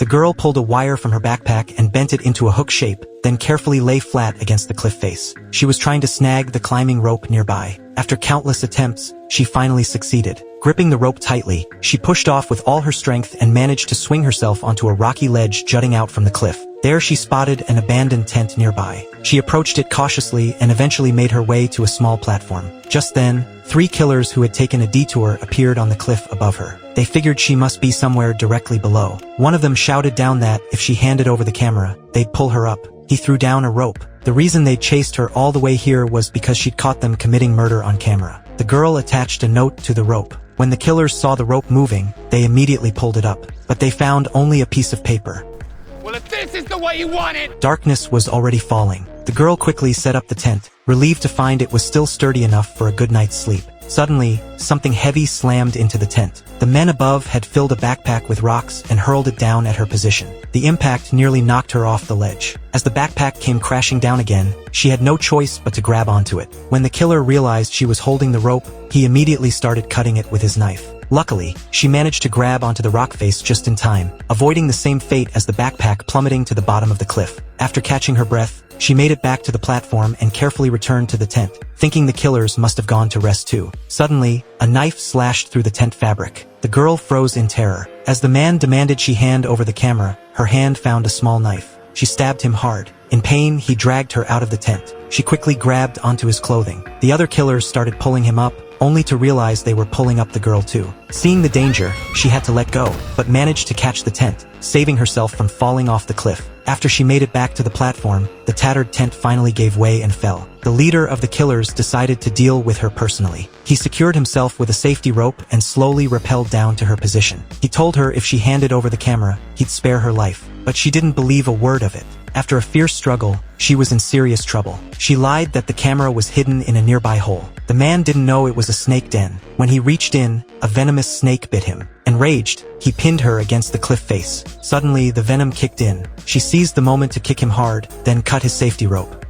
The girl pulled a wire from her backpack and bent it into a hook shape, then carefully lay flat against the cliff face. She was trying to snag the climbing rope nearby. After countless attempts, she finally succeeded. Gripping the rope tightly, she pushed off with all her strength and managed to swing herself onto a rocky ledge jutting out from the cliff. There she spotted an abandoned tent nearby. She approached it cautiously and eventually made her way to a small platform. Just then, 3 killers who had taken a detour appeared on the cliff above her. They figured she must be somewhere directly below. One of them shouted down that, if she handed over the camera, they'd pull her up. He threw down a rope. The reason they'd chased her all the way here was because she'd caught them committing murder on camera. The girl attached a note to the rope. When the killers saw the rope moving, they immediately pulled it up. But they found only a piece of paper. Well, if this is the way you want it! Darkness was already falling. The girl quickly set up the tent, relieved to find it was still sturdy enough for a good night's sleep. Suddenly, something heavy slammed into the tent. The men above had filled a backpack with rocks and hurled it down at her position. The impact nearly knocked her off the ledge. As the backpack came crashing down again, she had no choice but to grab onto it. When the killer realized she was holding the rope, he immediately started cutting it with his knife. Luckily, she managed to grab onto the rock face just in time, avoiding the same fate as the backpack plummeting to the bottom of the cliff. After catching her breath, she made it back to the platform and carefully returned to the tent, thinking the killers must have gone to rest too. Suddenly, a knife slashed through the tent fabric. The girl froze in terror. As the man demanded she hand over the camera, her hand found a small knife. She stabbed him hard. In pain, he dragged her out of the tent. She quickly grabbed onto his clothing. The other killers started pulling him up, only to realize they were pulling up the girl too. Seeing the danger, she had to let go, but managed to catch the tent, saving herself from falling off the cliff. After she made it back to the platform, the tattered tent finally gave way and fell. The leader of the killers decided to deal with her personally. He secured himself with a safety rope and slowly rappelled down to her position. He told her if she handed over the camera, he'd spare her life. But she didn't believe a word of it. After a fierce struggle, she was in serious trouble. She lied that the camera was hidden in a nearby hole. The man didn't know it was a snake den. When he reached in, a venomous snake bit him. Enraged, he pinned her against the cliff face. Suddenly, the venom kicked in. She seized the moment to kick him hard, then cut his safety rope.